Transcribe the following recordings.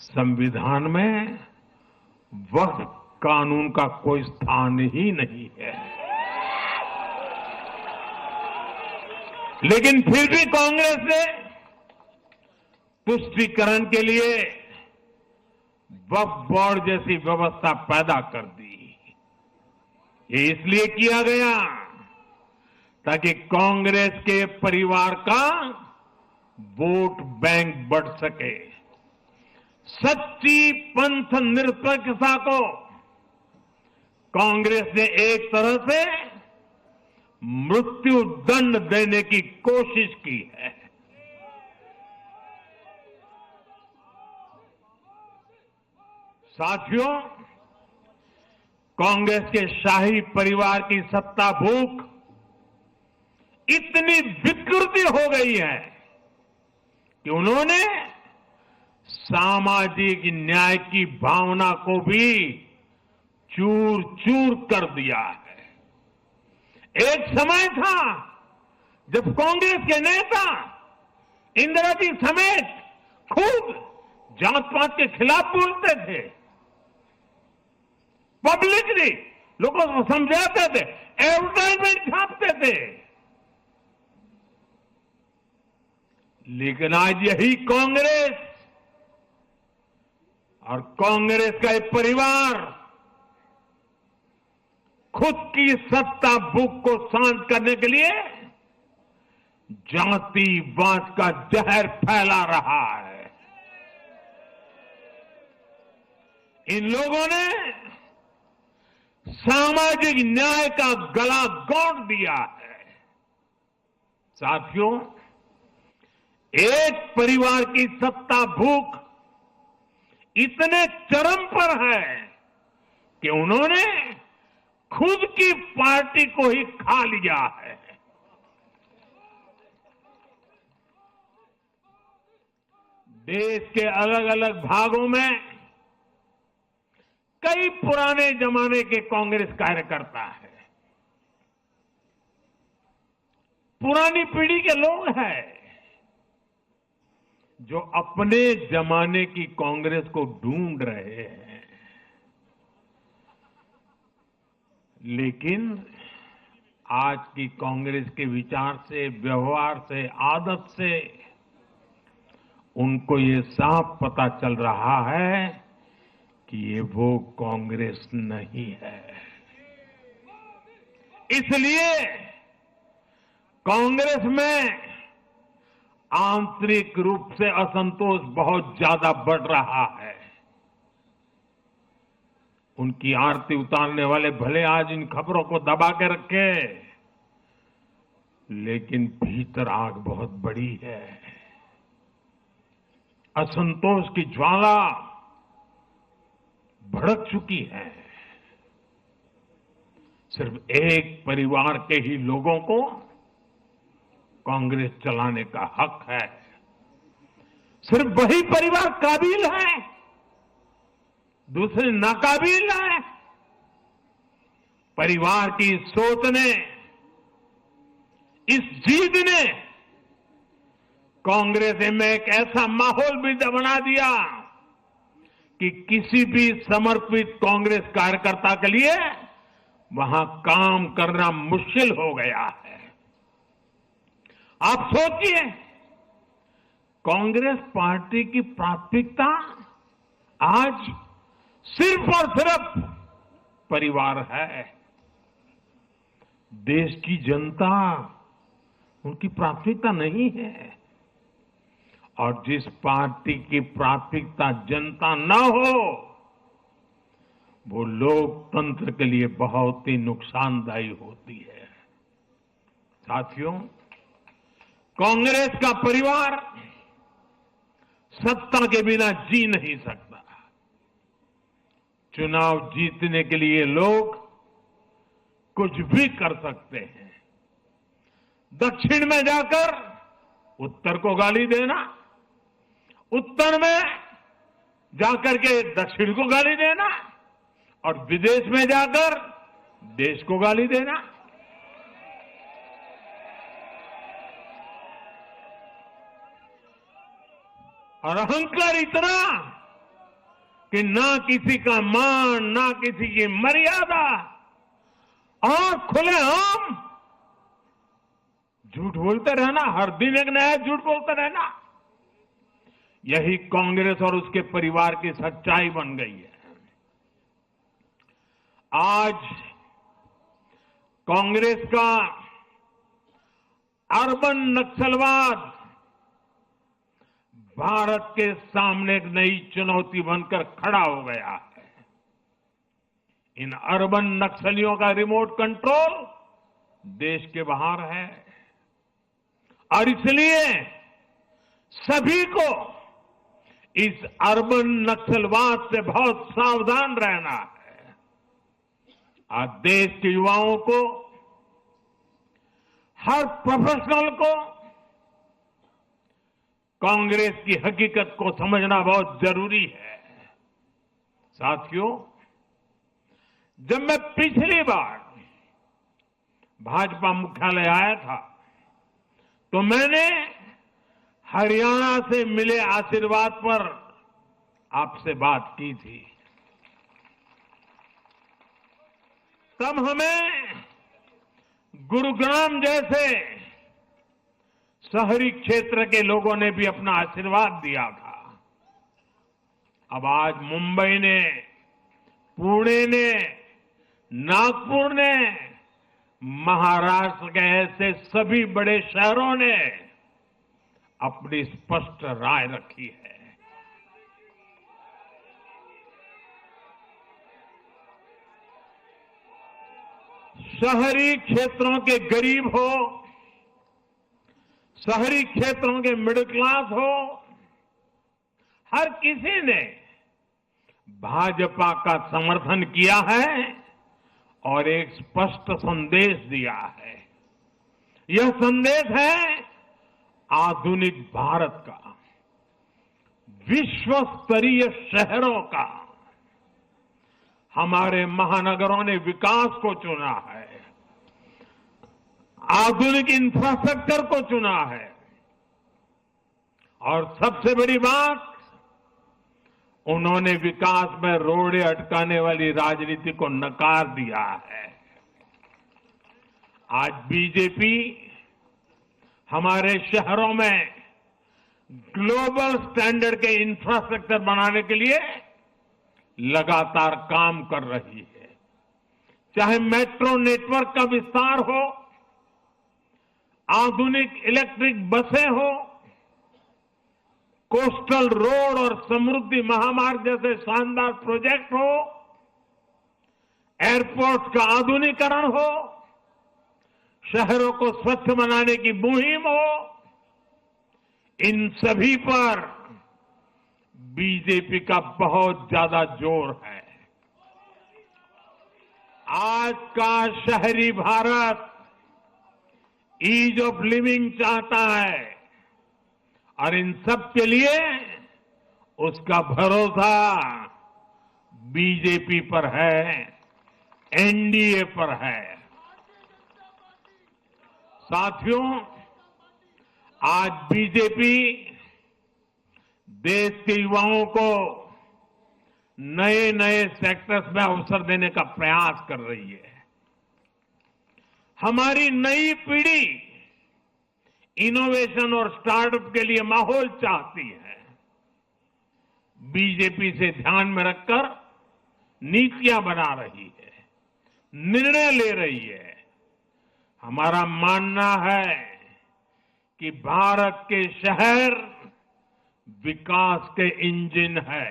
संविधान में वक्फ कानून का कोई स्थान ही नहीं है। लेकिन फिर भी कांग्रेस ने तुष्टीकरण के लिए वक्फ बोर्ड जैसी व्यवस्था पैदा कर दी। ये इसलिए किया गया ताकि कांग्रेस के परिवार का वोट बैंक बढ़ सके। सच्ची पंथ निरपेक्षता को कांग्रेस ने एक तरह से मृत्यु दंड देने की कोशिश की है। साथियों, कांग्रेस के शाही परिवार की सत्ता भूख इतनी विकृति हो गई है कि उन्होंने सामाजिक न्याय की भावना को भी चूर चूर कर दिया है। एक समय था जब कांग्रेस के नेता इंदिरा जी समेत खुद जात पात के खिलाफ बोलते थे, पब्लिकली लोगों को समझाते थे, एडवर्टाइजमेंट छापते थे। लेकिन आज यही कांग्रेस और कांग्रेस का एक परिवार खुद की सत्ता भूख को शांत करने के लिए जातिवाद का जहर फैला रहा है। इन लोगों ने सामाजिक न्याय का गला घोंट दिया है। साथियों, एक परिवार की सत्ता भूख इतने चरम पर है कि उन्होंने खुद की पार्टी को ही खा लिया है। देश के अलग अलग भागों में कई पुराने जमाने के कांग्रेस कार्यकर्ता हैं, पुरानी पीढ़ी के लोग हैं जो अपने जमाने की कांग्रेस को ढूंढ रहे हैं। लेकिन आज की कांग्रेस के विचार से, व्यवहार से, आदत से उनको ये साफ पता चल रहा है कि ये वो कांग्रेस नहीं है। इसलिए कांग्रेस में आंतरिक रूप से असंतोष बहुत ज्यादा बढ़ रहा है। उनकी आरती उतारने वाले भले आज इन खबरों को दबा के रखे, लेकिन भीतर आग बहुत बड़ी है। असंतोष की ज्वाला भड़क चुकी है। सिर्फ एक परिवार के ही लोगों को कांग्रेस चलाने का हक है। सिर्फ वही परिवार काबिल है, दूसरे नाकाबिल है। परिवार की सोच ने, इस जीत ने कांग्रेस में एक ऐसा माहौल भी बना दिया कि किसी भी समर्पित कांग्रेस कार्यकर्ता के लिए वहां काम करना मुश्किल हो गया है। आप सोचिए, कांग्रेस पार्टी की प्राथमिकता आज सिर्फ और सिर्फ परिवार है। देश की जनता उनकी प्राथमिकता नहीं है। और जिस पार्टी की प्राथमिकता जनता न हो, वो लोकतंत्र के लिए बहुत ही नुकसानदायी होती है। साथियों, कांग्रेस का परिवार सत्ता के बिना जी नहीं सकता। चुनाव जीतने के लिए लोग कुछ भी कर सकते हैं। दक्षिण में जाकर उत्तर को गाली देना, उत्तर में जाकर के दक्षिण को गाली देना और विदेश में जाकर देश को गाली देना। और अहंकार इतना कि ना किसी का मान, ना किसी की मर्यादा, और खुलेआम झूठ बोलते रहना, हर दिन एक नया झूठ बोलते रहना, यही कांग्रेस और उसके परिवार की सच्चाई बन गई है। आज कांग्रेस का अर्बन नक्सलवाद भारत के सामने एक नई चुनौती बनकर खड़ा हो गया है। इन अर्बन नक्सलियों का रिमोट कंट्रोल देश के बाहर है और इसलिए सभी को इस अर्बन नक्सलवाद से बहुत सावधान रहना है। आज देश के युवाओं को, हर प्रोफेशनल को कांग्रेस की हकीकत को समझना बहुत जरूरी है। साथियों, जब मैं पिछली बार भाजपा मुख्यालय आया था तो मैंने हरियाणा से मिले आशीर्वाद पर आपसे बात की थी। तब हमें गुरुग्राम जैसे शहरी क्षेत्र के लोगों ने भी अपना आशीर्वाद दिया था। अब आज मुंबई ने, पुणे ने, नागपुर ने, महाराष्ट्र के ऐसे सभी बड़े शहरों ने अपनी स्पष्ट राय रखी है। शहरी क्षेत्रों के गरीब हो, शहरी क्षेत्रों के मिडिल क्लास हो, हर किसी ने भाजपा का समर्थन किया है और एक स्पष्ट संदेश दिया है। यह संदेश है आधुनिक भारत का, विश्व स्तरीय शहरों का। हमारे महानगरों ने विकास को चुना है, आधुनिक इंफ्रास्ट्रक्चर को चुना है और सबसे बड़ी बात, उन्होंने विकास में रोड़े अटकाने वाली राजनीति को नकार दिया है। आज बीजेपी हमारे शहरों में ग्लोबल स्टैंडर्ड के इंफ्रास्ट्रक्चर बनाने के लिए लगातार काम कर रही है। चाहे मेट्रो नेटवर्क का विस्तार हो, आधुनिक इलेक्ट्रिक बसें हो, कोस्टल रोड और समृद्धि महामार्ग जैसे शानदार प्रोजेक्ट हो, एयरपोर्ट का आधुनिकीकरण हो, शहरों को स्वच्छ बनाने की मुहिम हो, इन सभी पर बीजेपी का बहुत ज्यादा जोर है। आज का शहरी भारत ईज ऑफ लिविंग चाहता है और इन सब के लिए उसका भरोसा बीजेपी पर है, एनडीए पर है। साथियों, आज बीजेपी देश के युवाओं को नए नए सेक्टर्स में अवसर देने का प्रयास कर रही है। हमारी नई पीढ़ी इनोवेशन और स्टार्टअप के लिए माहौल चाहती है। बीजेपी से ध्यान में रखकर नीतियां बना रही है, निर्णय ले रही है। हमारा मानना है कि भारत के शहर विकास के इंजन है।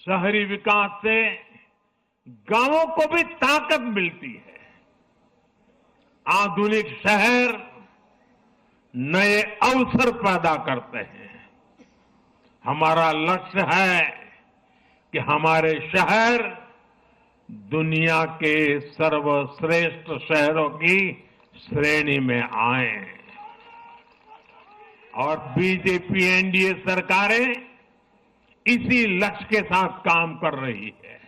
शहरी विकास से गांवों को भी ताकत मिलती है। आधुनिक शहर नए अवसर पैदा करते हैं। हमारा लक्ष्य है कि हमारे शहर दुनिया के सर्वश्रेष्ठ शहरों की श्रेणी में आए और बीजेपी एनडीए सरकारें इसी लक्ष्य के साथ काम कर रही है।